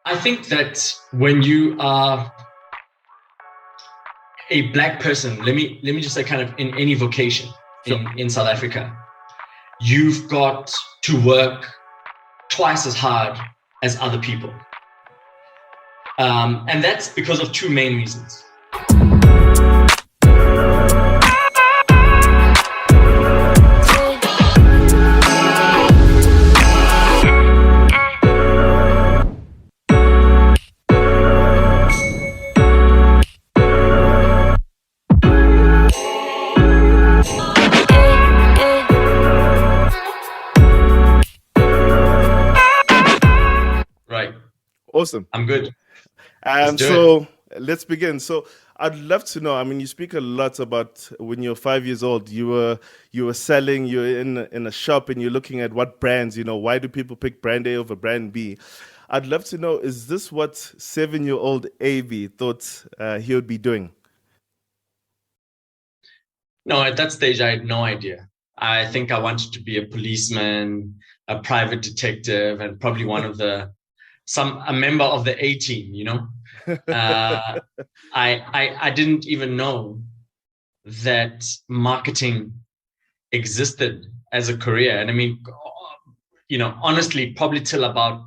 I think that when you are a black person, let me just say, kind of in any vocation in South Africa, you've got to work twice as hard as other people. And that's because of two main reasons. Right. Awesome. I'm good. So let's begin. So I'd love to know. I mean, you speak a lot about when you're 5 years old. You were selling. You're in a shop and you're looking at what brands. Why do people pick brand A over brand B? I'd love to know. Is this what 7-year-old Abey thought he would be doing? No, at that stage, I had no idea. I think I wanted to be a policeman, a private detective, and probably a member of the A team. I didn't even know that marketing existed as a career. And I mean, honestly, probably till about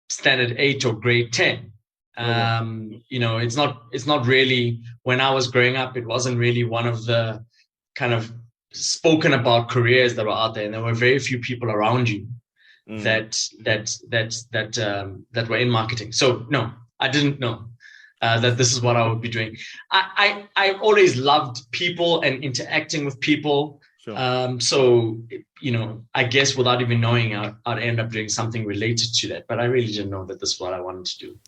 standard 8 or grade 10. It's not really, when I was growing up, it wasn't really one of the kind of spoken about careers that were out there. And there were very few people around you that were in marketing. So no, I didn't know that this is what I would be doing. I always loved people and interacting with people. Sure. So I guess without even knowing, I'd end up doing something related to that. But I really didn't know that this is what I wanted to do.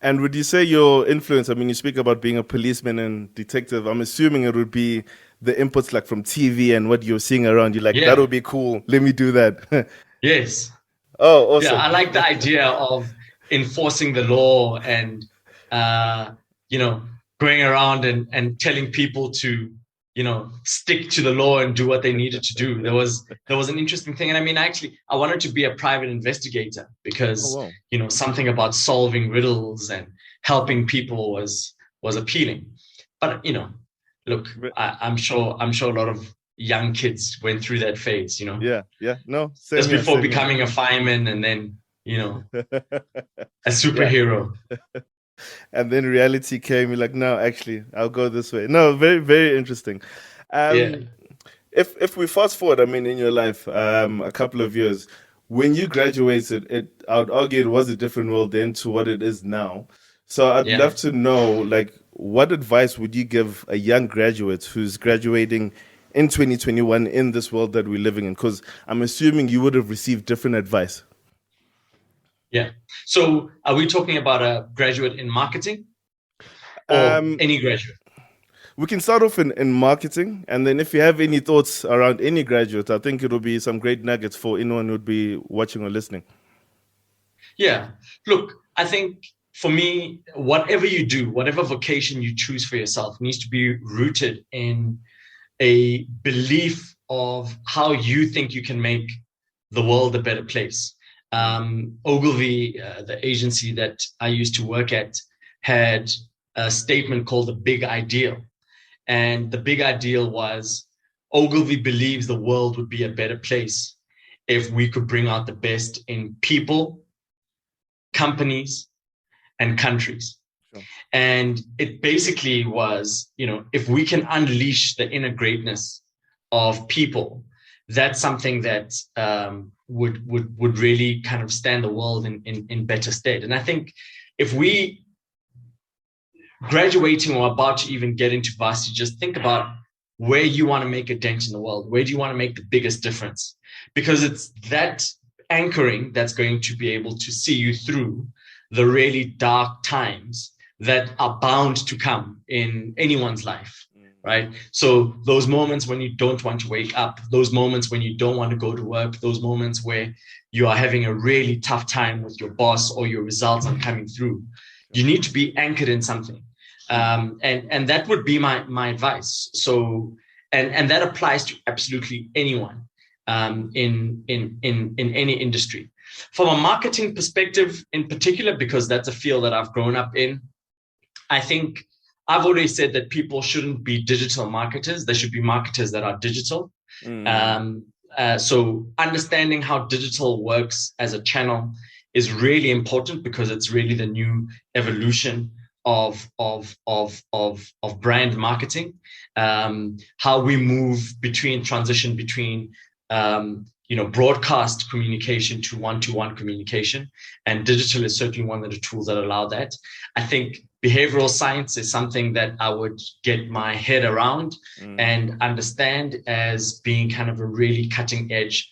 And would you say your influence, I mean, you speak about being a policeman and detective. I'm assuming it would be the inputs like from TV and what you're seeing around. You're like, that would be cool. Let me do that. Yes. Oh, awesome. Yeah, I like the idea of enforcing the law and, going around and telling people to, stick to the law and do what they needed to do. There was an interesting thing. And I mean, actually, I wanted to be a private investigator because, something about solving riddles and helping people was appealing. But, look, I'm sure a lot of young kids went through that phase, Yeah. No, just before becoming a fireman and then, a superhero. And then reality came. You're like, no, actually, I'll go this way. No, very, very interesting. If we fast forward, I mean, in your life, a couple of years, when you graduated, I would argue it was a different world then to what it is now. So I'd love to know, like, what advice would you give a young graduate who's graduating in 2021 in this world that we're living in? Because I'm assuming you would have received different advice. Yeah. So are we talking about a graduate in marketing or any graduate? We can start off in marketing. And then if you have any thoughts around any graduate, I think it'll be some great nuggets for anyone who'd be watching or listening. Yeah. Look, I think for me, whatever you do, whatever vocation you choose for yourself needs to be rooted in a belief of how you think you can make the world a better place. Ogilvy, the agency that I used to work at, had a statement called the Big Ideal. And the big ideal was Ogilvy believes the world would be a better place if we could bring out the best in people, companies, and countries. Sure. And it basically was, if we can unleash the inner greatness of people, that's something that would really kind of stand the world in better stead. And I think if we graduating or about to even get into varsity, just think about where you want to make a dent in the world. Where do you want to make the biggest difference? Because it's that anchoring that's going to be able to see you through the really dark times that are bound to come in anyone's life. Right. So those moments when you don't want to wake up, those moments when you don't want to go to work, those moments where you are having a really tough time with your boss or your results aren't coming through, you need to be anchored in something. And that would be my advice. So, and that applies to absolutely anyone in any industry. From a marketing perspective in particular, because that's a field that I've grown up in, I think I've always said that people shouldn't be digital marketers. They should be marketers that are digital. So understanding how digital works as a channel is really important, because it's really the new evolution of brand marketing. How we transition between broadcast communication to one-to-one communication, and digital is certainly one of the tools that allow that. I think behavioral science is something that I would get my head around and understand as being kind of a really cutting edge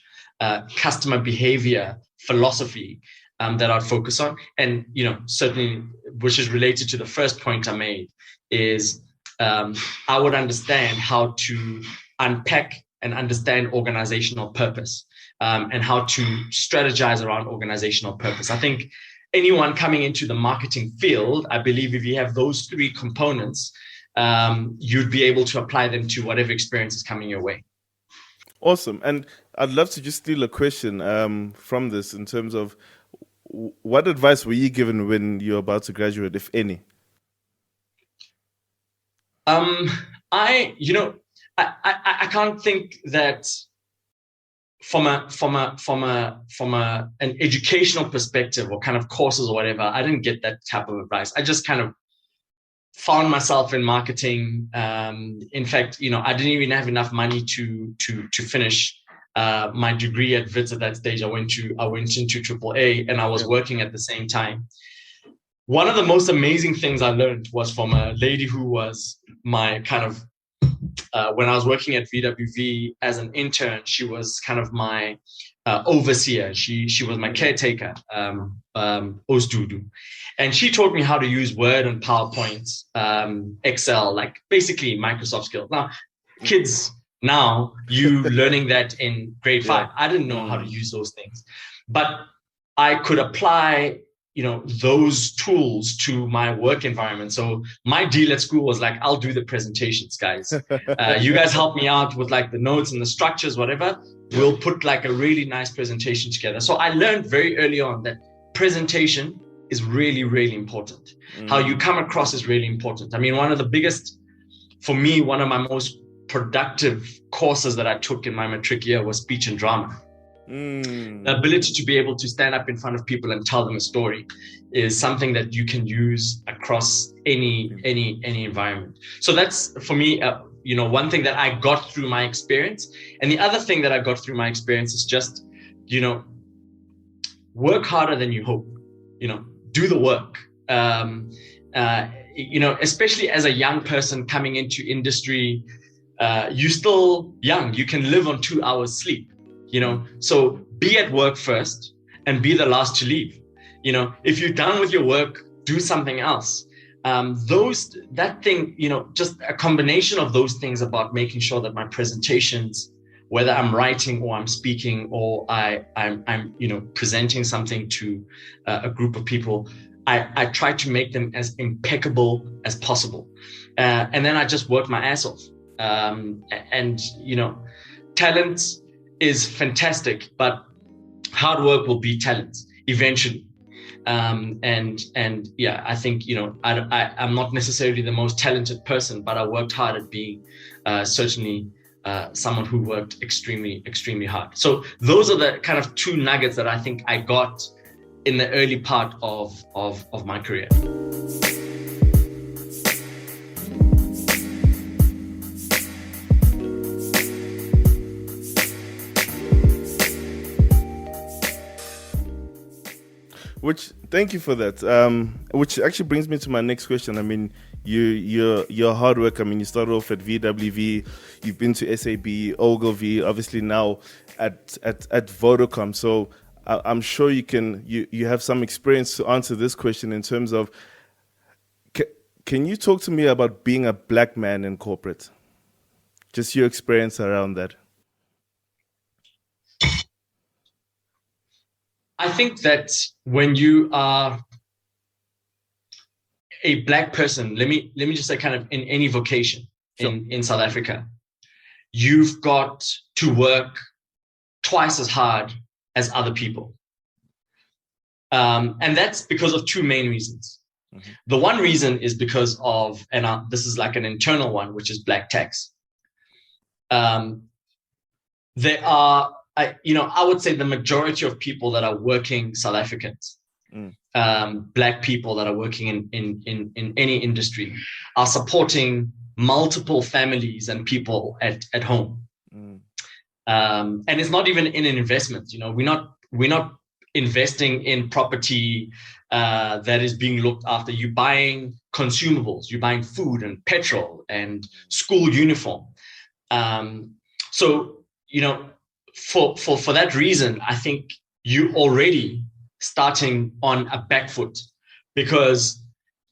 customer behavior philosophy that I'd focus on. And, certainly, which is related to the first point I made, is I would understand how to unpack and understand organizational purpose, and how to strategize around organizational purpose. I think anyone coming into the marketing field, I believe if you have those three components, you'd be able to apply them to whatever experience is coming your way. Awesome. And I'd love to just steal a question from this, in terms of what advice were you given when you're about to graduate, if any? I can't think that from an educational perspective, or kind of courses or whatever, I didn't get that type of advice. I just kind of found myself in marketing. In fact, I didn't even have enough money to finish my degree at Wits at that stage. I went into AAA, and I was working at the same time. One of the most amazing things I learned was from a lady who was my kind of, when I was working at VWV as an intern, she was kind of my overseer. She was my caretaker, Osdudu. And she taught me how to use Word and PowerPoint, Excel, like basically Microsoft skills. Now, kids now, you learning that in grade 5. I didn't know how to use those things, but I could apply those tools to my work environment. So my deal at school was like, I'll do the presentations, guys. You guys help me out with like the notes and the structures, whatever. We'll put like a really nice presentation together. So I learned very early on that presentation is really, really important. How you come across is really important. I mean, one of my most productive courses that I took in my matric year was speech and drama. The ability to be able to stand up in front of people and tell them a story is something that you can use across any environment. So that's, for me, one thing that I got through my experience. And the other thing that I got through my experience is just, work harder than you hope. Do the work. Especially as a young person coming into industry, you're still young. You can live on 2 hours sleep. So be at work first and be the last to leave. If you're done with your work, do something else. Just a combination of those things about making sure that my presentations, whether I'm writing or I'm speaking or I'm presenting something to a group of people, I try to make them as impeccable as possible. And then I just work my ass off. Talent is fantastic, but hard work will beat talent eventually. I think, I'm not necessarily the most talented person, but I worked hard at being certainly someone who worked extremely, extremely hard. So those are the kind of two nuggets that I think I got in the early part of my career. Thank you for that. Which actually brings me to my next question. I mean, your hard work. I mean, you started off at VWV, you've been to SAB, Ogilvy, obviously now at Vodacom. So I'm sure you have some experience to answer this question in terms of, can you talk to me about being a black man in corporate? Just your experience around that. I think that when you are a black person, let me just say, kind of in any vocation in South Africa, you've got to work twice as hard as other people. And that's because of two main reasons. Mm-hmm. The one reason is because of, and this is like an internal one, which is black tax. There are, I would say the majority of people that are working, South Africans, black people that are working in any industry, are supporting multiple families and people at home. And it's not even in an investment. We're not investing in property that is being looked after. You're buying consumables, you're buying food and petrol and school uniform. So, for that reason, I think you already starting on a back foot, because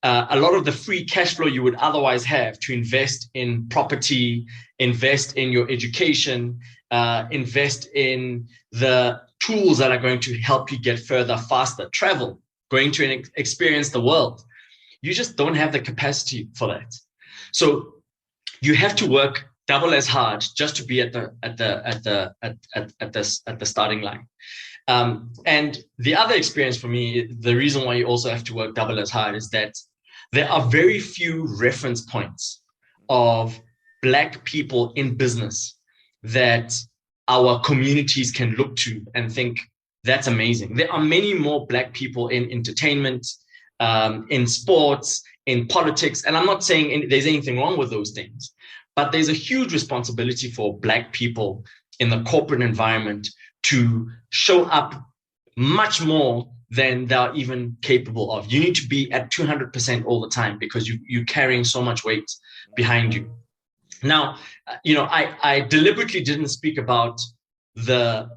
a lot of the free cash flow you would otherwise have to invest in property, invest in your education, invest in the tools that are going to help you get further, faster, travel, going to experience the world. You just don't have the capacity for that. So you have to work double as hard just to be at the starting line. And the other experience for me, the reason why you also have to work double as hard is that there are very few reference points of Black people in business that our communities can look to and think, that's amazing. There are many more Black people in entertainment, in sports, in politics. And I'm not saying there's anything wrong with those things, but there's a huge responsibility for Black people in the corporate environment to show up much more than they're even capable of. You need to be at 200% all the time because you're carrying so much weight behind you. Now, I deliberately didn't speak about the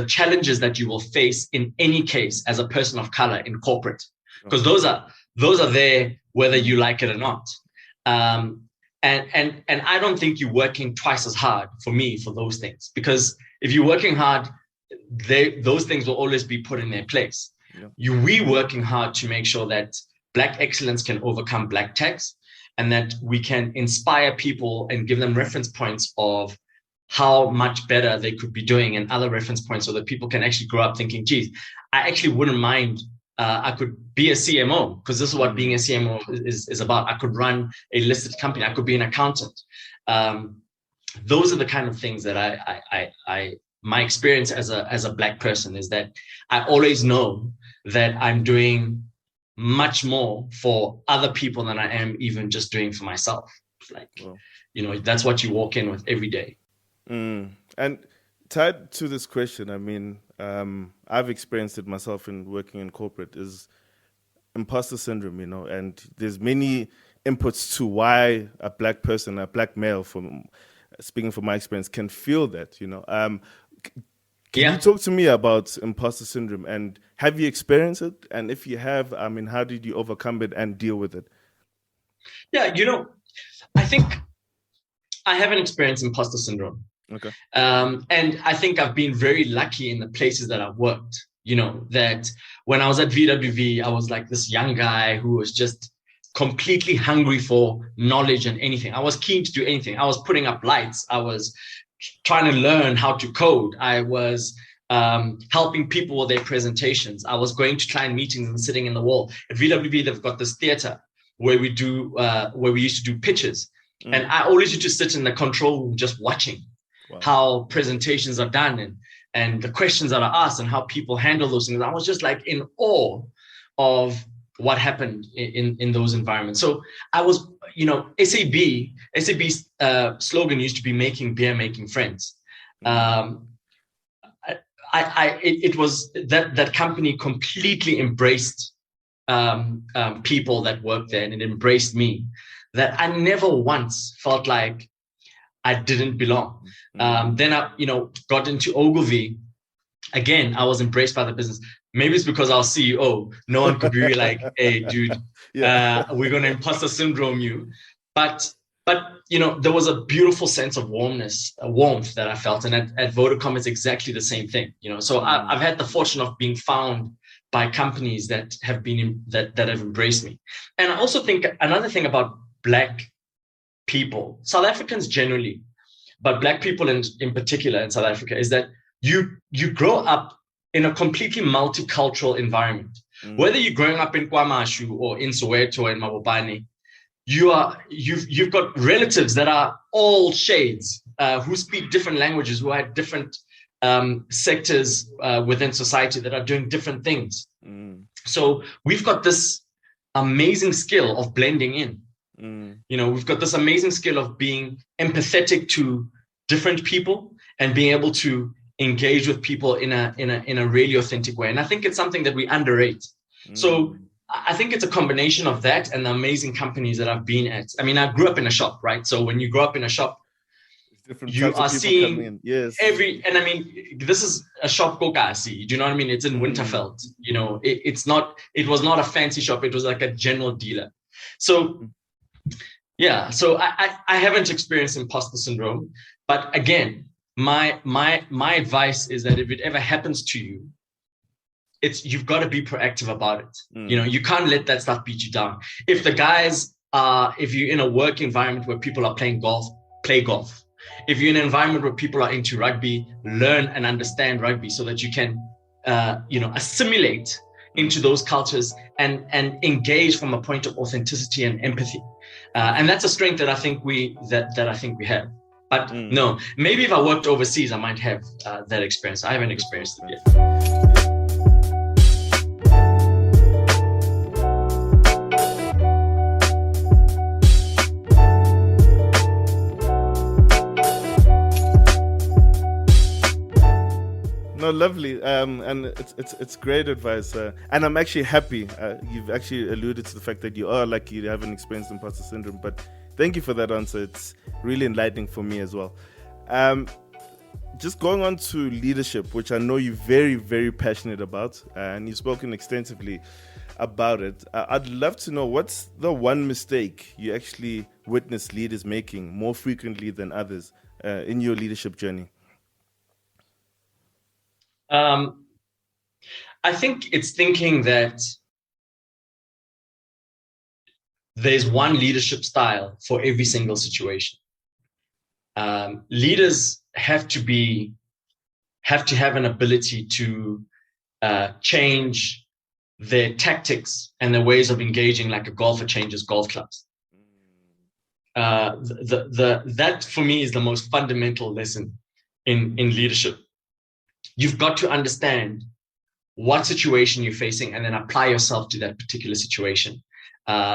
challenges that you will face in any case as a person of color in corporate, because those are there whether you like it or not. And I don't think you're working twice as hard for those things, because if you're working hard, those things will always be put in their place. Yeah. We working hard to make sure that Black excellence can overcome Black tax, and that we can inspire people and give them reference points of how much better they could be doing, and other reference points so that people can actually grow up thinking, geez, I actually wouldn't mind. I could be a CMO, because this is what being a CMO is about. I could run a listed company. I could be an accountant. Those are the kind of things that my experience as a Black person is that I always know that I'm doing much more for other people than I am even just doing for myself. That's what you walk in with every day. And tied to this question, I mean, I've experienced it myself in working in corporate, is imposter syndrome, and there's many inputs to why a Black person, a Black male, speaking from my experience, can feel that, Can you talk to me about imposter syndrome, and have you experienced it? And if you have, I mean, how did you overcome it and deal with it? Yeah, I think I haven't experienced imposter syndrome. Okay. And I think I've been very lucky in the places that I've worked, that when I was at VWV, I was like this young guy who was just completely hungry for knowledge and anything. I was keen to do anything. I was putting up lights. I was trying to learn how to code. I was helping people with their presentations. I was going to client meetings and sitting in the wall. At VWV, they've got this theater where we used to do pitches. And I always used to sit in the control room just watching how presentations are done and the questions that are asked and how people handle those things. I was just like in awe of what happened in those environments. So I was, SAB's slogan used to be making beer, making friends. It was that company completely embraced people that worked there, and it embraced me, that I never once felt like I didn't belong. Then I, got into Ogilvy. Again, I was embraced by the business. Maybe it's because I was CEO. No one could be like, hey, dude, we're going to imposter syndrome you. But there was a beautiful sense of warmth that I felt. And at Vodacom, it's exactly the same thing. So I've had the fortune of being found by companies that have that have embraced me. And I also think another thing about Black people, South Africans generally, but Black people in particular in South Africa, is that you grow up in a completely multicultural environment. Whether you're growing up in KwaMashu or in Soweto or in Mabopane, you've got relatives that are all shades, who speak different languages, who have different sectors within society that are doing different things. So we've got this amazing skill of blending in. We've got this amazing skill of being empathetic to different people and being able to engage with people in a really authentic way. And I think it's something that we underrate. So I think it's a combination of that and the amazing companies that I've been at. I mean, I grew up in a shop, right? So when you grow up in a shop, you are seeing and I mean, this is a shop Kokasi. Do you know what I mean? It's in Winterfeld. It was not a fancy shop. It was like a general dealer. So yeah, so I haven't experienced imposter syndrome, but again, my advice is that if it ever happens to you, you've got to be proactive about it. You can't let that stuff beat you down. If you're in a work environment where people are playing golf, play golf. If you're in an environment where people are into rugby, learn and understand rugby so that you can, assimilate into those cultures and engage from a point of authenticity and empathy. And that's a strength that I think we have. But no, maybe if I worked overseas, I might have that experience. I haven't experienced it yet. No, lovely, and it's great advice, and I'm actually happy. You've actually alluded to the fact that you are lucky you haven't experienced imposter syndrome, but thank you for that answer. It's really enlightening for me as well. Just going on to leadership, which I know you're very, very passionate about, and you've spoken extensively about it. I'd love to know, what's the one mistake you actually witness leaders making more frequently than others in your leadership journey? I think it's thinking that there's one leadership style for every single situation. Leaders have to have an ability to change their tactics and their ways of engaging, like a golfer changes golf clubs. That for me is the most fundamental lesson in leadership. You've got to understand what situation you're facing and then apply yourself to that particular situation,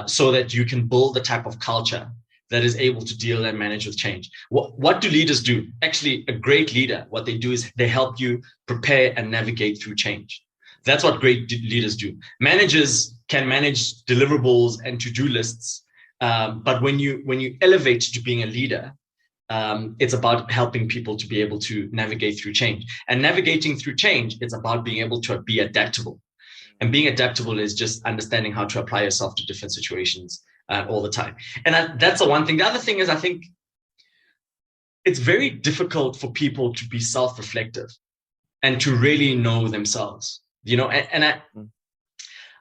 so that you can build the type of culture that is able to deal and manage with change. What do leaders do? Actually, a great leader, what they do is they help you prepare and navigate through change. That's what great leaders do. Managers can manage deliverables and to-do lists, but when you elevate to being a leader, it's about helping people to be able to navigate through change. And navigating through change, it's about being able to be adaptable. And being adaptable is just understanding how to apply yourself to different situations all the time. And that's the one thing. The other thing is, I think it's very difficult for people to be self-reflective and to really know themselves.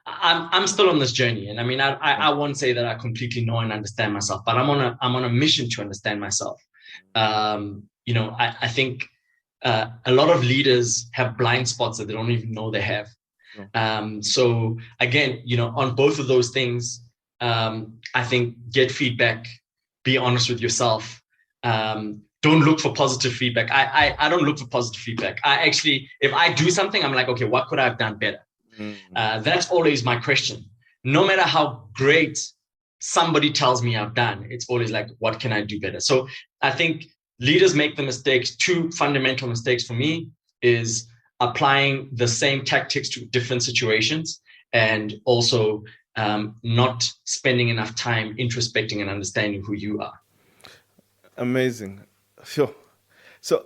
I'm still on this journey, and I mean, I won't say that I completely know and understand myself, but I'm on a mission to understand myself. I think a lot of leaders have blind spots that they don't even know they have. So again, on both of those things, I think get feedback, be honest with yourself. Don't look for positive feedback. I don't look for positive feedback. If I do something, I'm like, okay, what could I have done better? That's always my question. No matter how great somebody tells me I've done, it's always like, what can I do better? So I think leaders make the mistakes. Two fundamental mistakes for me is applying the same tactics to different situations, and also not spending enough time introspecting and understanding who you are. Amazing. Sure. So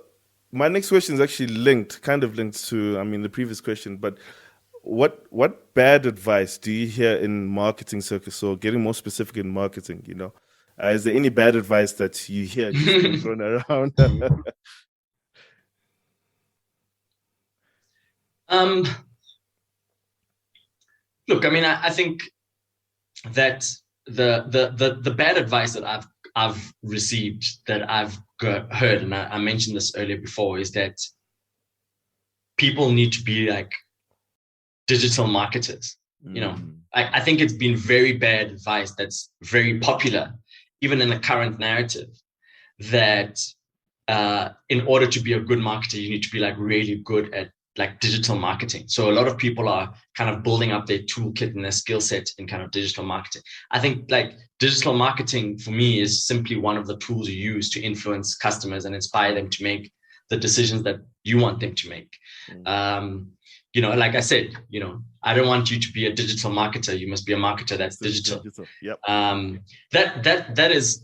my next question is actually kind of linked to, the previous question, but what bad advice do you hear in marketing circles, or getting more specific in marketing, is there any bad advice that you hear just being thrown around? Look, I think that the bad advice that I've received, that I've heard, and I mentioned this earlier before, is that people need to be like digital marketers. You know, I think it's been very bad advice that's very popular, even in the current narrative, that in order to be a good marketer, you need to be like really good at like digital marketing. So a lot of people are kind of building up their toolkit and their skill set in kind of digital marketing. I think like digital marketing for me is simply one of the tools you use to influence customers and inspire them to make the decisions that you want them to make. You know, like I said, you know, I don't want you to be a digital marketer. You must be a marketer that's digital. Yep. That is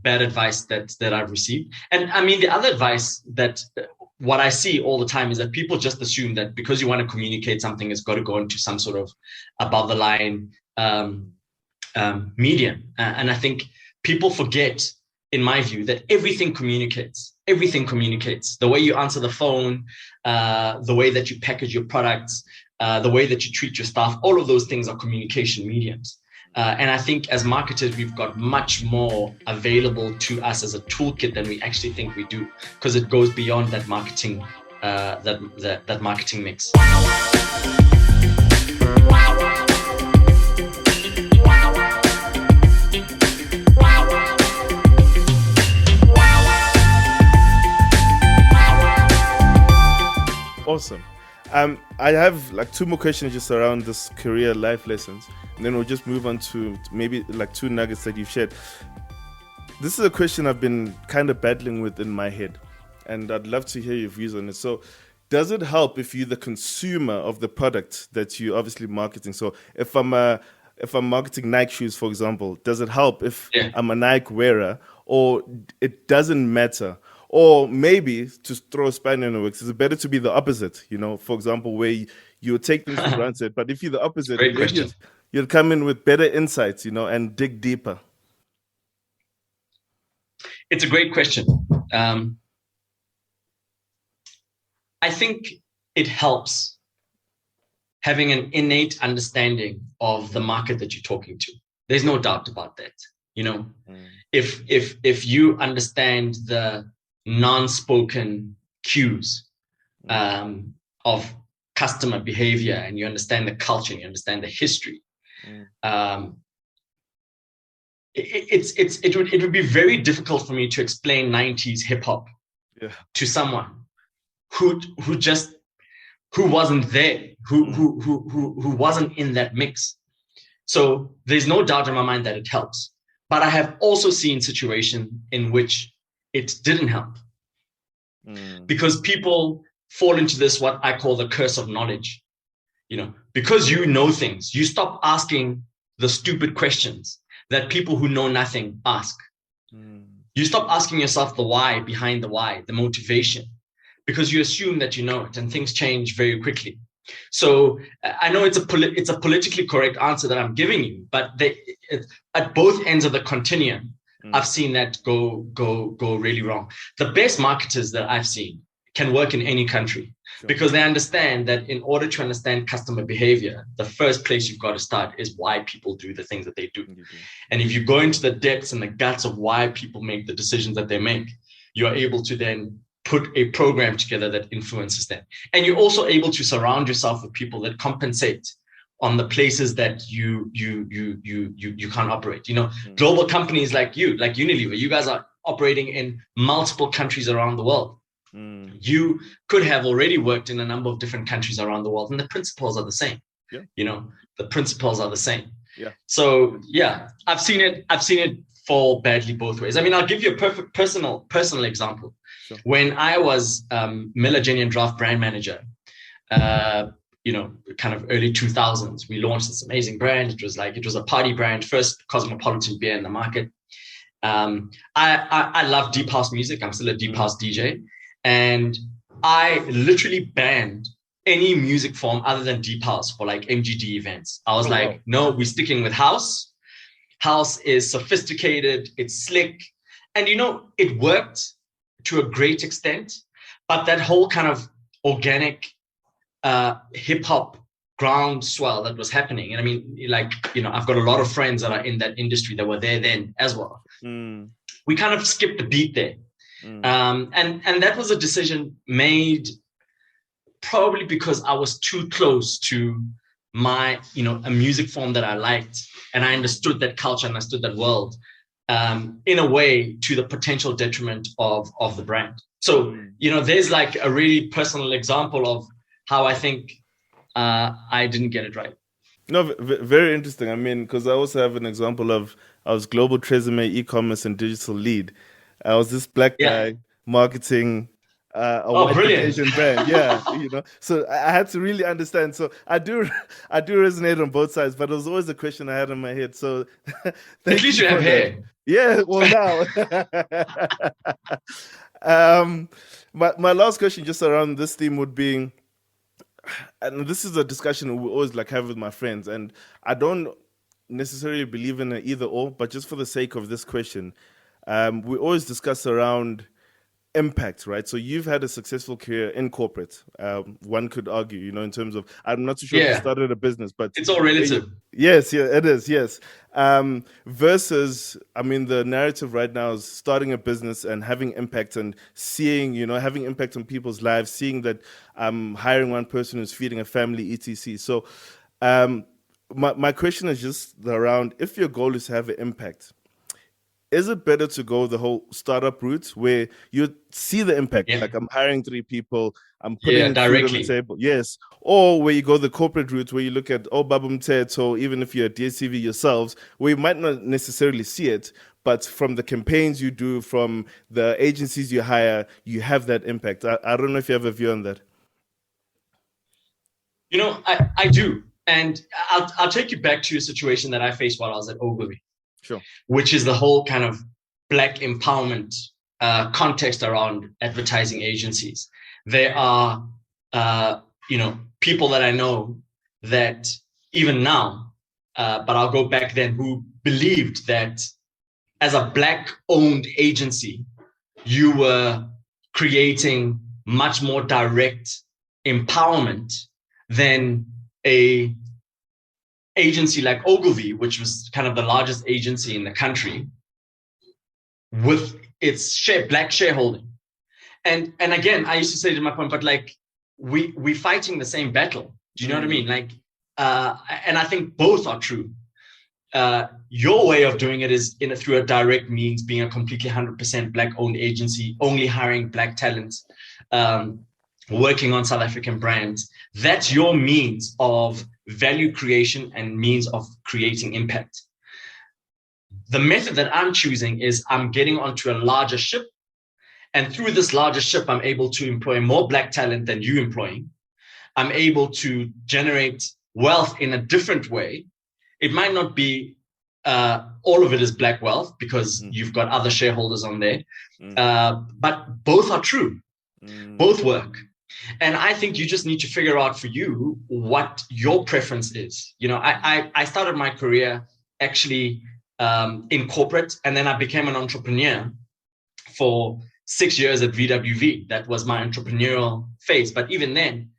bad advice that I've received. And I mean, the other advice that what I see all the time is that people just assume that because you want to communicate something, it's got to go into some sort of above the line medium. And I think people forget, in my view, that everything communicates. Everything communicates. The way you answer the phone, the way that you package your products, the way that you treat your staff, all of those things are communication mediums. And I think as marketers, we've got much more available to us as a toolkit than we actually think we do, because it goes beyond that marketing, that marketing mix. Awesome. I have like 2 more questions just around this career life lessons, and then we'll just move on to maybe like 2 nuggets that you've shared. This is a question I've been kind of battling with in my head, and I'd love to hear your views on it. So does it help if you're the consumer of the product that you're obviously marketing? So if I'm marketing Nike shoes, for example, does it help if I'm a Nike wearer, or it doesn't matter? Or maybe, to throw a spanner in the works, is it better to be the opposite? You know, for example, where you take things for granted, but if you're the opposite, maybe you'll come in with better insights, you know, and dig deeper. It's a great question. I think it helps having an innate understanding of the market that you're talking to. There's no doubt about that. You know, if you understand the non-spoken cues of customer behavior, and you understand the culture, and you understand the history, it would be very difficult for me to explain 90s hip hop to someone who wasn't there, who wasn't in that mix. So there's no doubt in my mind that it helps. But I have also seen situations in which it didn't help, because people fall into this, what I call the curse of knowledge. You know, because you know things, you stop asking the stupid questions that people who know nothing ask. You stop asking yourself the why behind the why, the motivation, because you assume that you know it, and things change very quickly. So I know it's a politically correct answer that I'm giving you, but at both ends of the continuum, I've seen that go really wrong. The best marketers that I've seen can work in any country, because they understand that in order to understand customer behavior, the first place you've got to start is why people do the things that they do. And if you go into the depths and the guts of why people make the decisions that they make, you are able to then put a program together that influences them. And you're also able to surround yourself with people that compensate on the places that you can't operate. You know, global companies like Unilever, you guys are operating in multiple countries around the world. You could have already worked in a number of different countries around the world, and the principles are the same. You know, the principles are the same. So I've seen it fall badly both ways. I mean, I'll give you a perfect personal example. When I was Miller Genuine Draft brand manager, you know, kind of early 2000s, we launched this amazing brand. It was a party brand, first cosmopolitan beer in the market. I love deep house music. I'm still a deep house DJ. And I literally banned any music form other than deep house for like MGD events. I was no, we're sticking with house. House is sophisticated, it's slick. And, you know, it worked to a great extent, but that whole kind of organic hip hop groundswell that was happening. And I mean, like, you know, I've got a lot of friends that are in that industry that were there then as well. We kind of skipped the beat there. And that was a decision made probably because I was too close to my, a music form that I liked, and I understood that culture, understood that world, in a way to the potential detriment of the brand. So, there's like a really personal example of how I think I didn't get it right. No, very interesting. I mean, because I also have an example of I was global Tresemme e-commerce and digital lead. I was this black Yeah. guy marketing a Oh, white brilliant. Caucasian brand. Yeah, So I had to really understand. So I do, I do resonate on both sides, but it was always a question I had in my head. So At thank least you you have for that. hair. Yeah, well now. um, my last question just around this theme would be, and this is a discussion we always like have with my friends, and I don't necessarily believe in an either or, but just for the sake of this question, we always discuss around impact, right? So you've had a successful career in corporate. One could argue, in terms of, I'm not too sure if you Yeah. started a business, but It's all relative. yes, yeah, it is, yes. Versus, I mean, the narrative right now is starting a business and having impact and seeing, having impact on people's lives, seeing that I'm hiring one person who's feeding a family, etc. So, my question is just around, if your goal is to have an impact, is it better to go the whole startup route where you see the impact? Yeah. Like, I'm hiring 3 people, I'm Yeah, putting food on the directly. table. Yes. Or where you go the corporate route where you look at, Babum Tet, or even if you're a DSTV yourselves, where you might not necessarily see it, but from the campaigns you do, from the agencies you hire, you have that impact. I don't know if you have a view on that. I do. And I'll take you back to a situation that I faced while I was at Ogilvy, Sure. which is the whole kind of Black empowerment context around advertising agencies. There are, people that I know that even now, but I'll go back then, who believed that as a Black-owned agency, you were creating much more direct empowerment than a agency like Ogilvy, which was kind of the largest agency in the country, with its Black shareholding. And again, I used to say to my point, but like we fighting the same battle. Do you know what I mean? Like, and I think both are true. Your way of doing it is through a direct means, being a completely 100% Black-owned agency, only hiring Black talents, working on South African brands. That's your means of value creation and means of creating impact. The method that I'm choosing is I'm getting onto a larger ship, and through this larger ship, I'm able to employ more Black talent than you employing. I'm able to generate wealth in a different way. It might not be all of it is Black wealth because you've got other shareholders on there, but both are true. Both work. And I think you just need to figure out for you what your preference is. I started my career actually in corporate, and then I became an entrepreneur for 6 years at VWV. That was my entrepreneurial phase. But even then,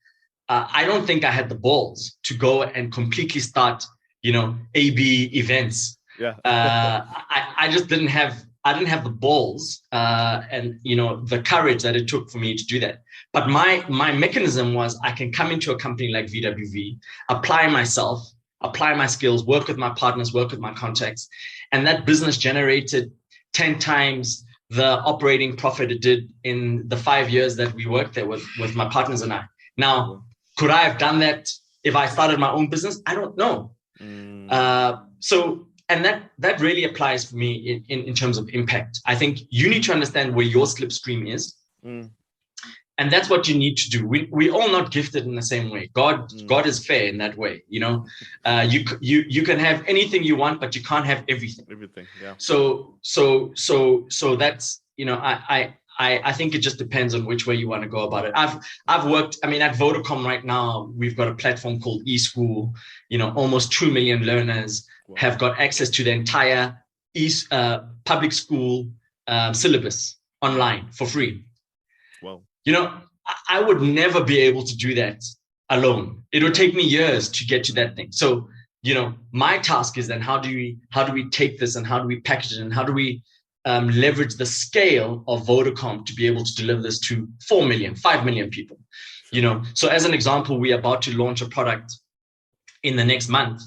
I don't think I had the balls to go and completely start, Abey events. Yeah. I just didn't have the balls and the courage that it took for me to do that. But my mechanism was, I can come into a company like VWV, apply myself, apply my skills, work with my partners, work with my contacts, and that business generated 10 times the operating profit it did in the 5 years that we worked there with my partners and I. Now, could I have done that if I started my own business? I don't know. And that really applies for me in terms of impact. I think you need to understand where your slipstream is. And that's what you need to do. We're all not gifted in the same way. God is fair in that way. You can have anything you want, but you can't have everything. Yeah. So that's, I think it just depends on which way you want to go about it. I've worked, at Vodacom right now, we've got a platform called eSchool, almost 2 million learners have got access to the entire public school syllabus online for free. Wow. I would never be able to do that alone. It would take me years to get to that thing. So, my task is then how do we take this and how do we package it and how do we leverage the scale of Vodacom to be able to deliver this to 4 million, 5 million people. So as an example, we're about to launch a product in the next month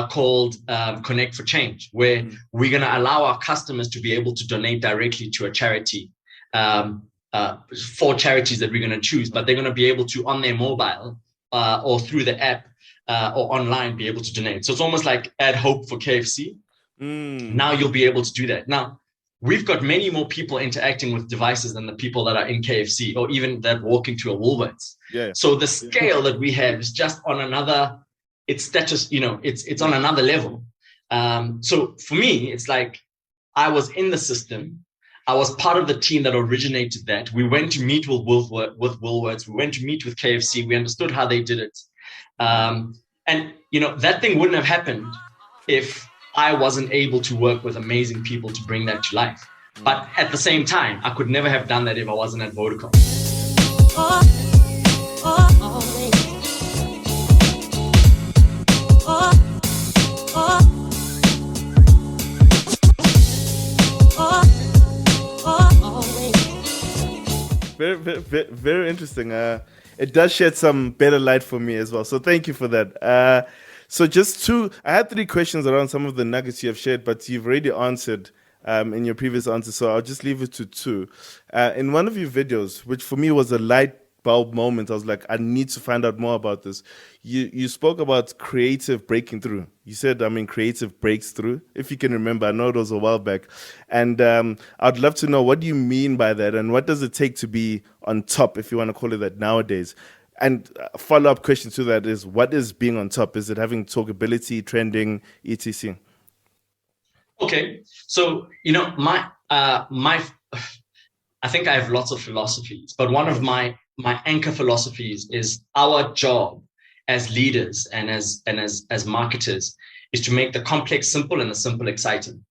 called Connect for Change, where we're going to allow our customers to be able to donate directly to a charity, 4 charities that we're going to choose, but they're going to be able to, on their mobile or through the app or online, be able to donate. So it's almost like Add Hope for KFC. Now you'll be able to do that. Now, we've got many more people interacting with devices than the people that are in KFC or even that walk into a Woolworths. So the scale that we have is just on another, it's on another level. So for me, it's like I was in the system. I was part of the team that originated that. We went to meet with Woolworths. We went to meet with KFC. We understood how they did it. And that thing wouldn't have happened if I wasn't able to work with amazing people to bring that to life. But at the same time, I could never have done that if I wasn't at Vodacom. Very, very, very interesting. It does shed some better light for me as well. So thank you for that. So I had 3 questions around some of the nuggets you have shared, but you've already answered in your previous answer. So I'll just leave it to 2. In one of your videos, which for me was a light bulb moment, I was like, I need to find out more about this. You spoke about creative breaking through. You said, creative breaks through, if you can remember. I know it was a while back. And I'd love to know, what do you mean by that? And what does it take to be on top, if you want to call it that nowadays? And a follow-up question to that is, what is being on top? Is it having talkability, trending, etc.? Okay. So, I think I have lots of philosophies, but one of my anchor philosophies is our job as leaders and as marketers is to make the complex simple and the simple exciting.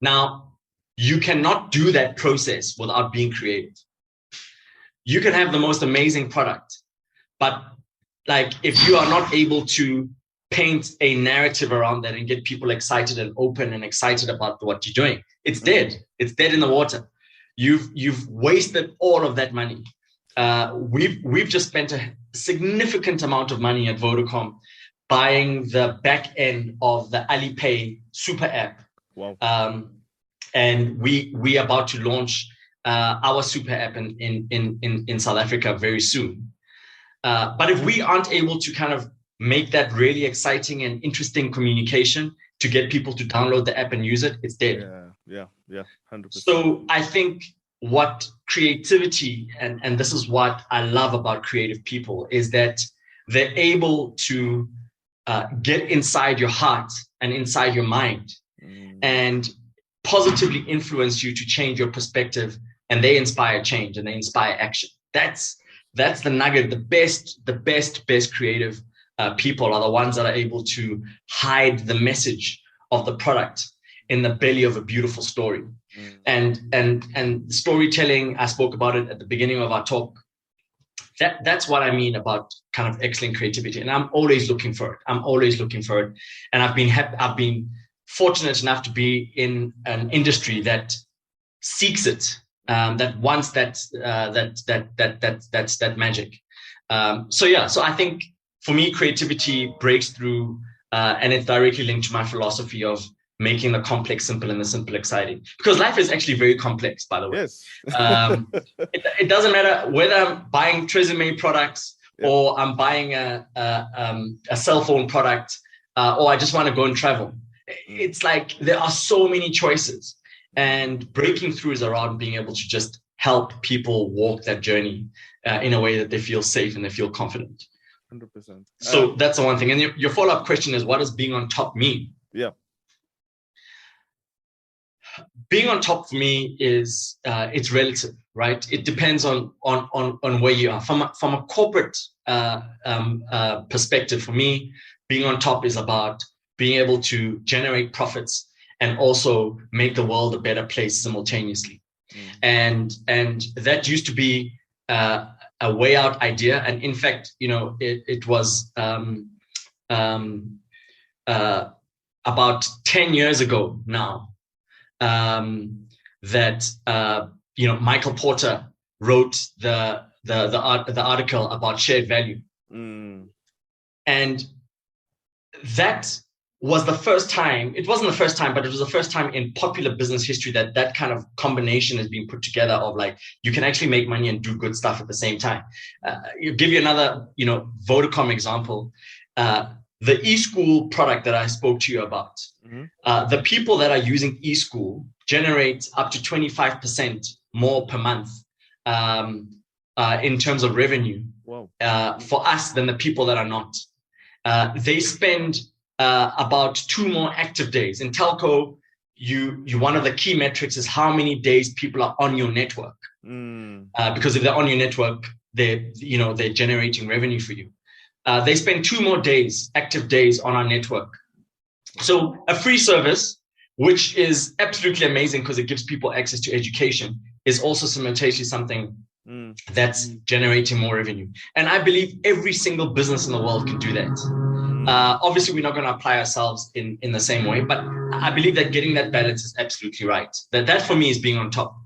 Now, you cannot do that process without being creative. You can have the most amazing product, but if you are not able to paint a narrative around that and get people excited and open and excited about what you're doing, it's dead. It's dead in the water. You've wasted all of that money. We've just spent a significant amount of money at Vodacom buying the back end of the Alipay super app. Wow. And we are about to launch our super app in South Africa very soon. But if we aren't able to kind of make that really exciting and interesting communication to get people to download the app and use it, it's dead. Yeah, 100%. So I think what creativity, and this is what I love about creative people, is that they're able to get inside your heart and inside your mind and positively influence you to change your perspective, and they inspire change and they inspire action. That's the nugget. The best creative people are the ones that are able to hide the message of the product in the belly of a beautiful story. And storytelling, I spoke about it at the beginning of our talk. That's what I mean about kind of excellent creativity. And I'm always looking for it. And I've been fortunate enough to be in an industry that seeks it, that wants that magic. So I think for me, creativity breaks through, and it's directly linked to my philosophy of making the complex simple and the simple exciting. Because life is actually very complex, by the way. Yes. It doesn't matter whether I'm buying Tresemme products or I'm buying a cell phone product, or I just want to go and travel. It's like there are so many choices, and breaking through is around being able to just help people walk that journey in a way that they feel safe and they feel confident. 100%. So that's the one thing. And your follow-up question is, what does being on top mean? Yeah. Being on top for me is it's relative, right? It depends on where you are. From a corporate perspective, for me, being on top is about being able to generate profits and also make the world a better place simultaneously. And that used to be a way out idea. And in fact, it was about 10 years ago now that Michael Porter wrote the the article about shared value. And that was the first time, it wasn't the first time, but it was the first time in popular business history that that kind of combination has been put together of like, you can actually make money and do good stuff at the same time. I'll give you another, Vodacom example. The eSchool product that I spoke to you about, the people that are using eSchool generate up to 25% more per month in terms of revenue for us than the people that are not. They spend about 2 more active days. In telco, one of the key metrics is how many days people are on your network. Because if they're on your network, they're generating revenue for you. They spend 2 more days, active days on our network. So a free service, which is absolutely amazing because it gives people access to education, is also simultaneously something that's generating more revenue. And I believe every single business in the world can do that. Obviously, we're not going to apply ourselves in the same way, but I believe that getting that balance is absolutely right. That for me is being on top.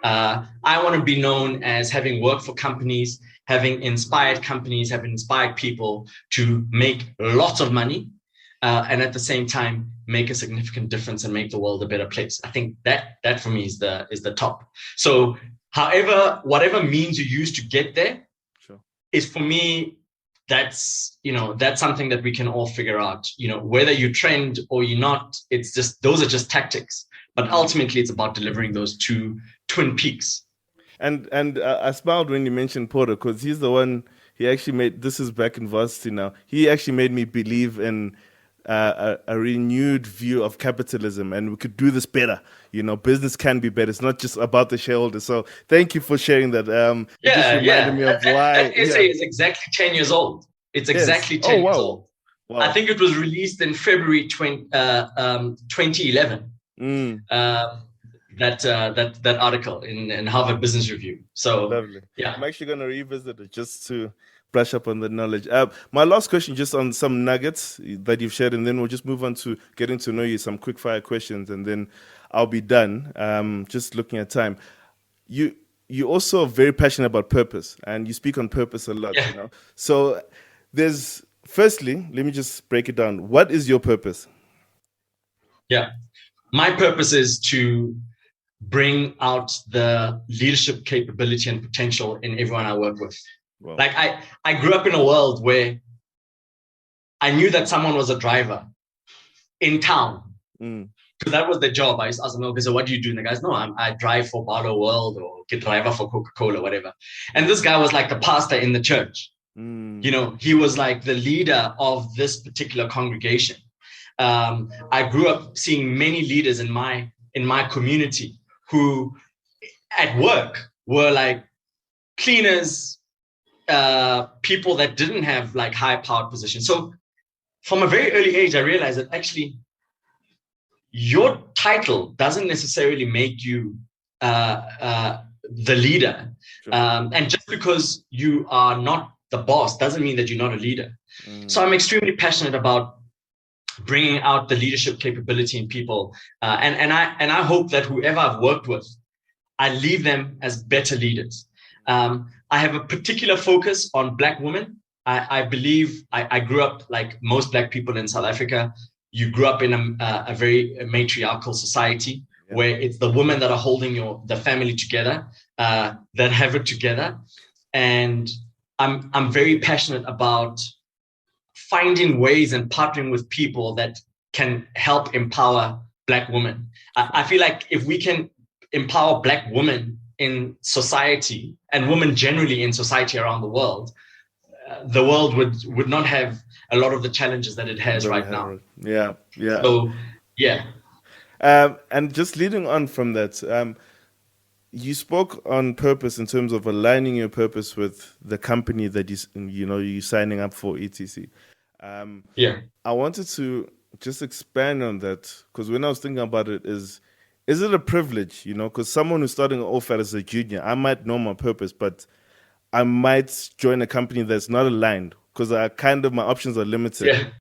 I want to be known as having worked for companies, having inspired companies, having inspired people to make lots of money, and at the same time make a significant difference and make the world a better place. I think that for me is the top. So whatever means you use to get there, is for me, that's something that we can all figure out. Whether you trend or you're not, it's just, those are just tactics. But ultimately, it's about delivering those 2 twin peaks. And I smiled when you mentioned Porter, because he's the one. He actually made, this is back in varsity now. He actually made me believe in a renewed view of capitalism, and we could do this better. Business can be better. It's not just about the shareholders. So thank you for sharing that. It just reminded me of why. That essay is exactly 10 years old. It's exactly 10 years old. Wow. I think it was released in February 2011. That article in Harvard Business Review. So lovely. Yeah, I'm actually going to revisit it just to brush up on the knowledge. My last question, just on some nuggets that you've shared, and then we'll just move on to getting to know you, some quick fire questions, and then I'll be done. Just looking at time. You also are very passionate about purpose, and you speak on purpose a lot. Yeah. So firstly, let me just break it down. What is your purpose? Yeah, my purpose is to bring out the leadership capability and potential in everyone I work with. Wow. Like I grew up in a world where I knew that someone was a driver in town. Because that was their job. I used to ask them, okay, so what do you do? And the guys, no, I drive for Barlow World or get driver for Coca-Cola, whatever. And this guy was like the pastor in the church. He was like the leader of this particular congregation. I grew up seeing many leaders in my community who at work were like cleaners, people that didn't have like high powered positions. So from a very early age, I realized that actually your title doesn't necessarily make you the leader. Sure. And just because you are not the boss doesn't mean that you're not a leader. So I'm extremely passionate about bringing out the leadership capability in people. And I hope that whoever I've worked with, I leave them as better leaders. I have a particular focus on Black women. I believe I grew up like most Black people in South Africa. You grew up in a very matriarchal society where it's the women that are holding the family together, that have it together. And I'm very passionate about finding ways and partnering with people that can help empower Black women. I feel like if we can empower Black women in society and women generally in society around the world would not have a lot of the challenges that it has right now. Yeah. So, yeah. And just leading on from that, you spoke on purpose in terms of aligning your purpose with the company that you're signing up for, etc. I wanted to just expand on that, because when I was thinking about it, is it a privilege, because someone who's starting off as a junior, I might know my purpose, but I might join a company that's not aligned, because my options are limited,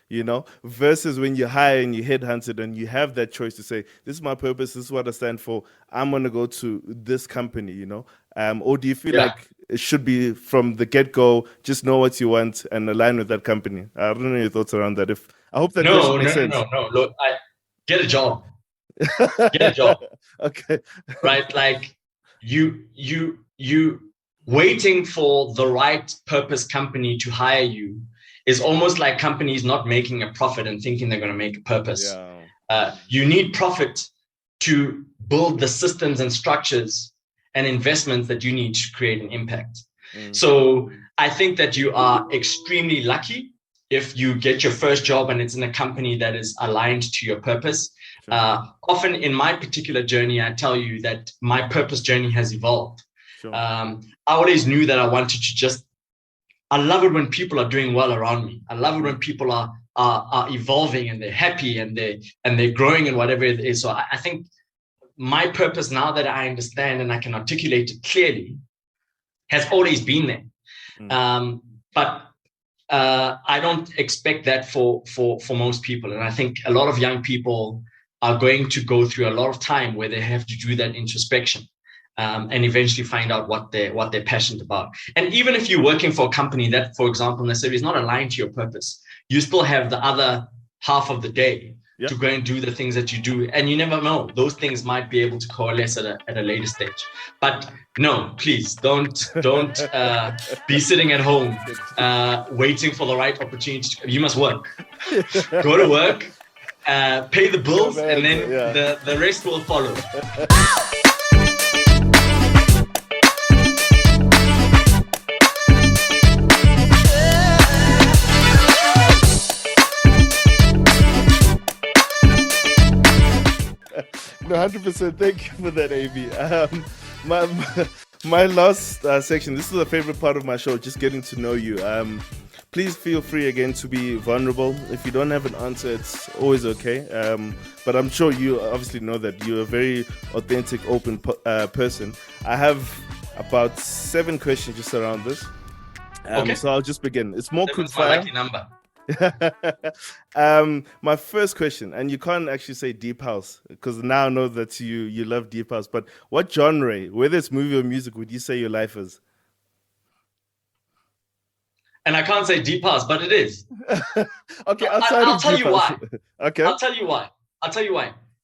versus when you hire and you headhunted and you have that choice to say, this is my purpose, this is what I stand for, I'm going to go to this company, Or do you feel like it should be from the get-go, just know what you want and align with that company? I don't know your thoughts around that. I hope that question makes sense. No. Look, get a job. Get a job. Okay. Right? Like you waiting for the right purpose company to hire you is almost like companies not making a profit and thinking they're going to make a purpose. Yeah. You need profit to build the systems and structures and investments that you need to create an impact. So I think that you are extremely lucky if you get your first job and it's in a company that is aligned to your purpose. Often in my particular journey, I tell you that my purpose journey has evolved. I always knew that I wanted to I love it when people are doing well around me. I love it when people are evolving and they're happy and they're growing and whatever it is. So I think my purpose, now that I understand and I can articulate it clearly, has always been there. But I don't expect that for most people. And I think a lot of young people are going to go through a lot of time where they have to do that introspection. And eventually find out what they're passionate about. And even if you're working for a company that, for example, necessarily is not aligned to your purpose, you still have the other half of the day to go and do the things that you do. And you never know, those things might be able to coalesce at a later stage. But no, please don't be sitting at home waiting for the right opportunity. You must work. Go to work, pay the bills, and then the rest will follow. No, 100%. Thank you for that, Abey. My last section, this is a favorite part of my show, just getting to know you. Please feel free again to be vulnerable. If you don't have an answer, it's always okay. But I'm sure you obviously know that you're a very authentic, open person. I have about 7 questions just around this. So I'll just begin. It's more quick fire. Lucky number. My first question, and you can't actually say deep house because now I know that you love deep house, but what genre, whether it's movie or music, would you say your life is? And I can't say deep house, but it is. Okay, I'll tell you why. Okay. I'll tell you why.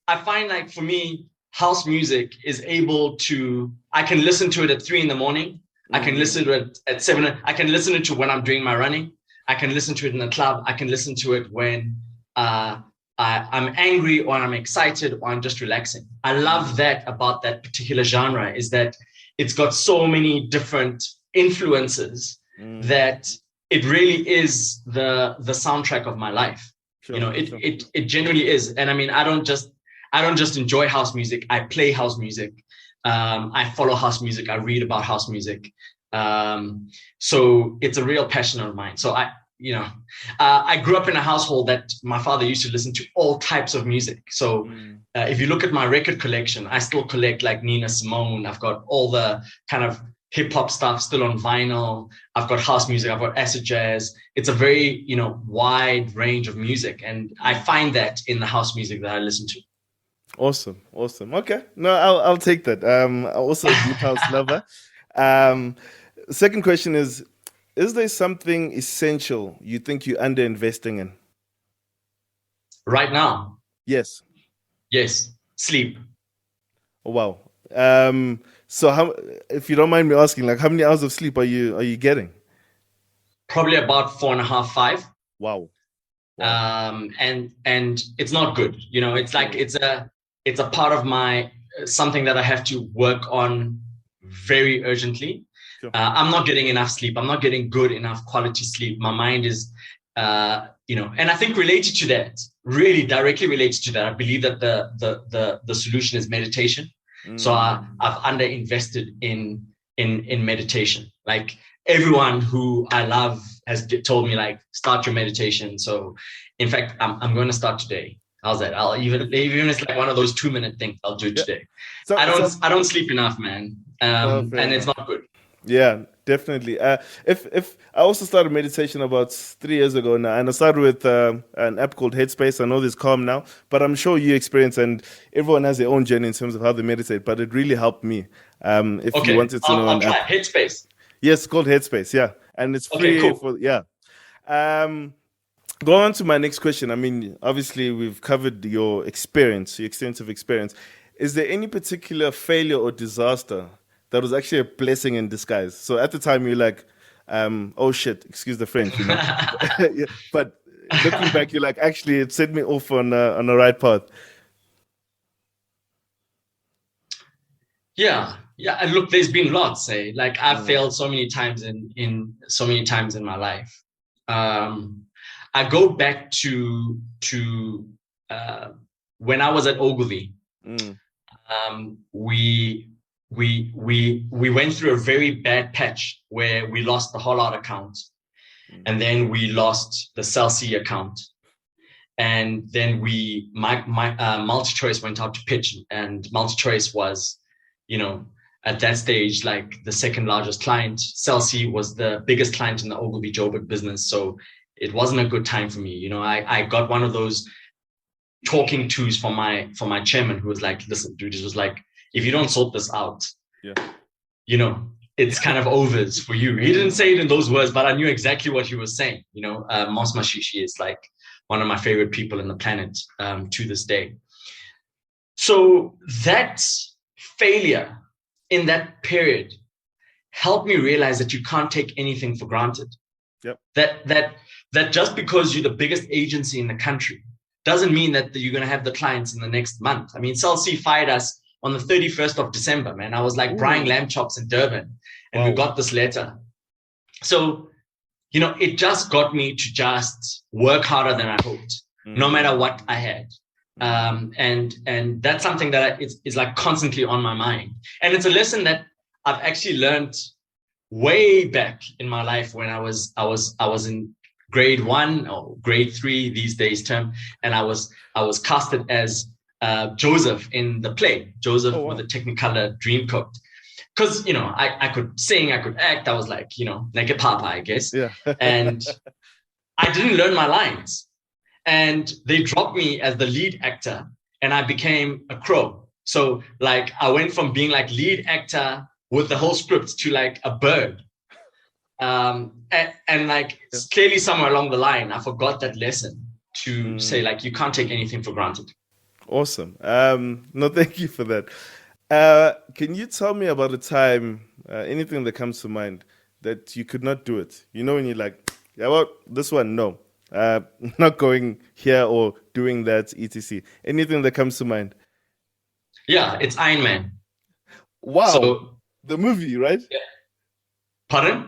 I find like for me, house music is able to, I can listen to it at 3 a.m. I can listen to it at 7. I can listen to it when I'm doing my running. I can listen to it in the club. I can listen to it when I'm angry or I'm excited or I'm just relaxing. I love that about that particular genre is that it's got so many different influences that it really is the soundtrack of my life. Sure, it genuinely is. And I mean, I don't just enjoy house music. I play house music. I follow house music. I read about house music. So it's a real passion of mine. So I grew up in a household that my father used to listen to all types of music. So if you look at my record collection, I still collect like Nina Simone. I've got all the kind of hip hop stuff still on vinyl. I've got house music. I've got acid jazz. It's a very, wide range of music. And I find that in the house music that I listen to. Awesome. Okay. No, I'll take that. Also a deep house lover. Second question is there something essential you think you're under investing in? Right now? Yes. Sleep. Oh, wow. So if you don't mind me asking, like how many hours of sleep are you getting? Probably about 4.5, 5. Wow. And it's not good. It's like it's a part of my something that I have to work on very urgently. Sure. I'm not getting enough sleep. I'm not getting good enough quality sleep. My mind is, and I think related to that, really directly related to that, I believe that the solution is meditation. So I've underinvested in meditation. Like everyone who I love has told me like, start your meditation. So in fact, I'm going to start today. How's that? I'll even if it's like one of those 2-minute things, I'll do it today. I don't sleep enough, man. And it's not good. Yeah, definitely. If I also started meditation about 3 years ago now, and I started with an app called Headspace. I know there's Calm now, but I'm sure you experience, and everyone has their own journey in terms of how they meditate. But it really helped me. If you Okay, wanted to know I'll an try app, Headspace. yes, it's called Headspace. Yeah, and it's Okay, free cool. for yeah. Um, Go on to my next question. I mean, obviously, we've covered your experience, your extensive experience. Is there any particular failure or disaster that was actually a blessing in disguise? So at the time, you're like, oh shit, excuse the French, you know? Yeah, but looking back, you're like, actually, it set me off on the right path. Yeah, yeah. And look, there's been lots. Say, like I've Mm, failed so many times in so many times in my life. Um, I go back to uh, when I was at Ogilvy. mm, We went through a very bad patch where we lost the Hollard account, mm, and then we lost the Cell C account, and then my multi-choice went out to pitch, and multi-choice was, you know, at that stage like the second largest client. Cell C was the biggest client in the Ogilvy Joburg business, so it wasn't a good time for me. I got one of those talking tos from my chairman, who was like, listen dude, it was like, if you don't sort this out, yeah. it's kind of overs for you. He didn't say it in those words, but I knew exactly what he was saying. Mos Mashishi is like one of my favorite people in the planet, to this day. So that failure in that period helped me realize that you can't take anything for granted. Yep. That just because you're the biggest agency in the country doesn't mean that you're going to have the clients in the next month. I mean, Cell C fired us on the 31st of December, man. I was like frying Ooh, lamb chops in Durban, and we wow. got this letter. So, it just got me to just work harder than I hoped, no matter Mm, what I had. mm, And that's something that is like constantly on my mind. And it's a lesson that I've actually learned way back in my life when I was in grade 1 or grade 3 these days term, and I was casted as Joseph in the play oh, Joseph with wow. a Technicolor Dreamcoat, because I could sing, I could act. I was like, naked papa, I guess. Yeah. And I didn't learn my lines, and they dropped me as the lead actor, and I became a crow. So like I went from being like lead actor with the whole script to like a bird. And like Yeah. clearly somewhere along the line, I forgot that lesson to say Mm. like you can't take anything for granted. Awesome. No, thank you for that. Can you tell me about a time, anything that comes to mind that you could not do it? You know, when you're like, yeah, well, this one, no, not going here or doing that, etc. Anything that comes to mind? Yeah, it's Iron Man. Wow, So, the movie, right? yeah. Pardon?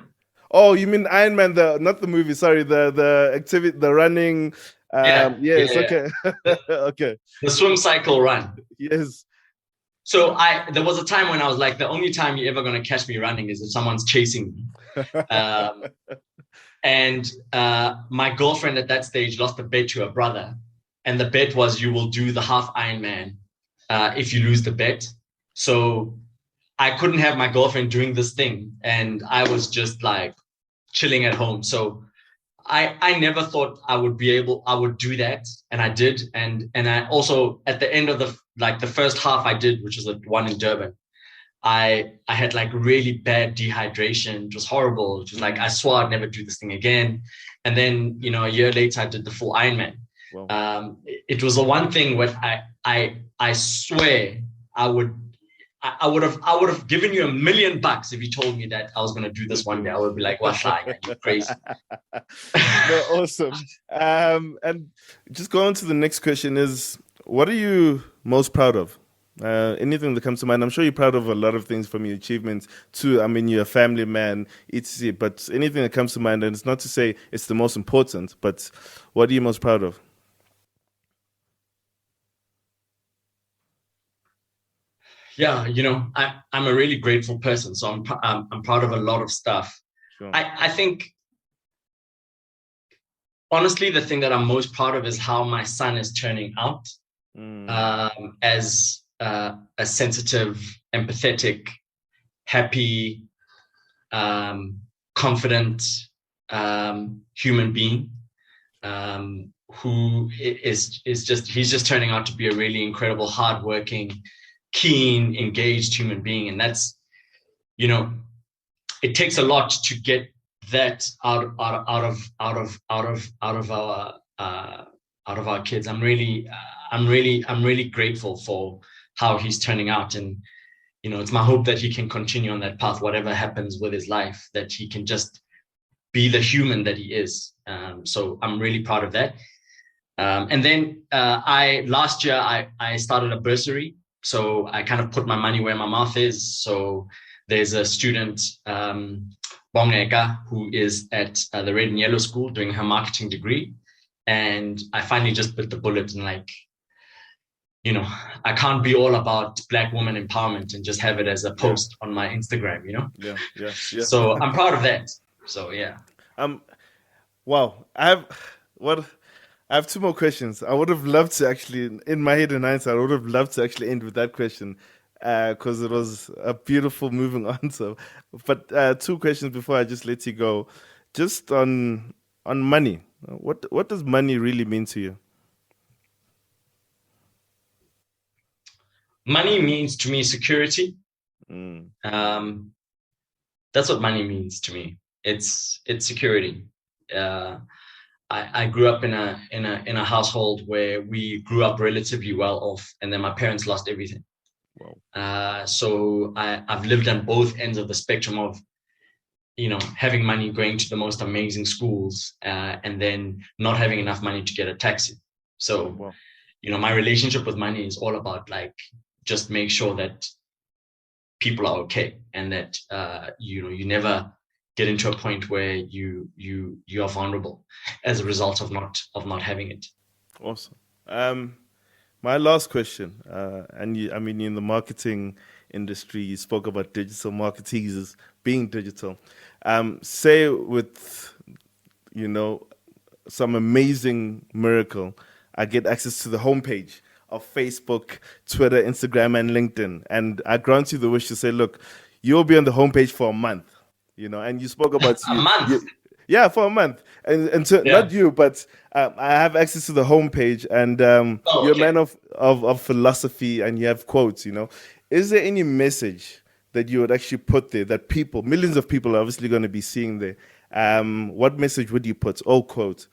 Oh, you mean Iron Man, the not the movie, sorry, the activity, the running. Yeah, yeah, Yes, yeah. okay, The, okay, the swim cycle run. yes. So there was a time when I was like, the only time you're ever gonna catch me running is if someone's chasing me. Um, and my girlfriend at that stage lost a bet to her brother, and the bet was you will do the half Ironman if you lose the bet. So I couldn't have my girlfriend doing this thing, and I was just like chilling at home. So I never thought I would do that, and I did. And I also, at the end of the first half I did, which was the one in Durban, I had like really bad dehydration. It was horrible. It was like I Mm, swore I'd never do this thing again. And then a year later I did the full Ironman. well, It was the one thing where I swear I would I would have given you $1,000,000 if you told me that I was going to do to this one do day. I would be like, "Washaya, you crazy." it. No, awesome. And just going to the next question is, what are you most proud of? Anything that comes to mind? I'm sure you're proud of a lot of things from your achievements too. I mean, you're a family man, etc. But anything that comes to mind, and it's not to say it's the most important, but what are you most proud of? Yeah, I'm a really grateful person, so I'm proud of a lot of stuff. Sure. I think honestly, the thing that I'm most proud of is how my son is turning out, Mm, as a sensitive, empathetic, happy, confident human being who is just, he's just turning out to be a really incredible, hardworking, keen, engaged human being. And that's, you know, it takes a lot to get that out of our kids. I'm really grateful for how he's turning out. And, you know, it's my hope that he can continue on that path, whatever happens with his life, that he can just be the human that he is. So I'm really proud of that. And then last year I started a bursary. So I kind of put my money where my mouth is. So there's a student, Bongeka, who is at the Red and Yellow School doing her marketing degree. And I finally just bit the bullet and, like, you know, I can't be all about Black woman empowerment and just have it as a post on my Instagram, you know? Yeah. So I'm proud of that. So yeah. Wow. I have two more questions. I would have loved to actually, in my head and hindsight, I would have loved to actually end with that question because it was a beautiful, moving answer. But two questions before I just let you go. Just on money. What does money really mean to you? Money means to me security. That's what money means to me. It's security. I grew up in a household where we grew up relatively well off, and then my parents lost everything. Wow. So I've lived on both ends of the spectrum of, you know, having money, going to the most amazing schools, and then not having enough money to get a taxi. So, Wow. You know, my relationship with money is all about, like, just make sure that people are okay, and that you know, you never get into a point where you are vulnerable as a result of not having it. Awesome. My last question, and I mean, in the marketing industry, you spoke about digital marketers being digital. Say with, you know, some amazing miracle, I get access to the homepage of Facebook, Twitter, Instagram, and LinkedIn, and I grant you the wish to say, look, you'll be on the homepage for a month, you know, and you spoke about A month. yeah, for a month, and so Yeah. not you, but I have access to the homepage, and Oh, you're a okay. man of philosophy, and you have quotes. You know, is there any message that you would actually put there that people, millions of people, are obviously going to be seeing there? What message would you put? Oh, quote.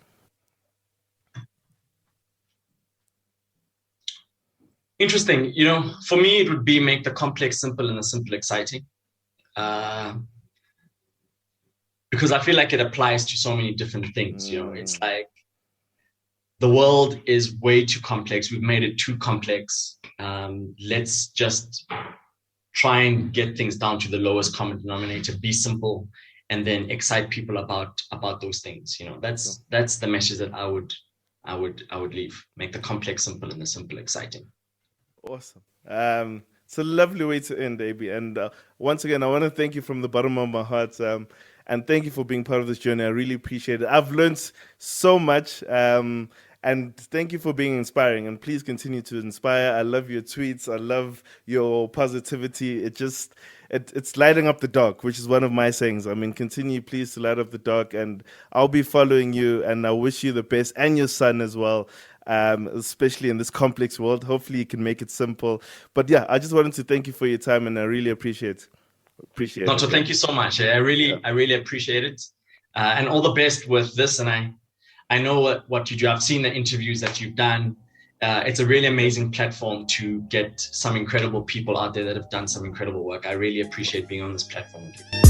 Interesting. You know, for me, it would be make the complex simple and the simple exciting. Because I feel like it applies to so many different things. You know, it's like the world is way too complex. We've made it too complex. Let's just try and get things down to the lowest common denominator, be simple, and then excite people about those things. You know, that's the message that I would leave. Make the complex simple and the simple exciting. Awesome. It's a lovely way to end, Abey. And once again, I want to thank you from the bottom of my heart. And thank you for being part of this journey. I really appreciate it. I've learned so much. And thank you for being inspiring. And please continue to inspire. I love your tweets. I love your positivity. It's lighting up the dark, which is one of my sayings. I mean, continue, please, to light up the dark. And I'll be following you. And I wish you the best, and your son as well. Especially in this complex world. Hopefully you can make it simple. But yeah, I just wanted to thank you for your time, and I really appreciate No, it. so thank you so much. I really appreciate it. And all the best with this. And I know what you do. I've seen the interviews that you've done. It's a really amazing platform to get some incredible people out there that have done some incredible work. I really appreciate being on this platform with you.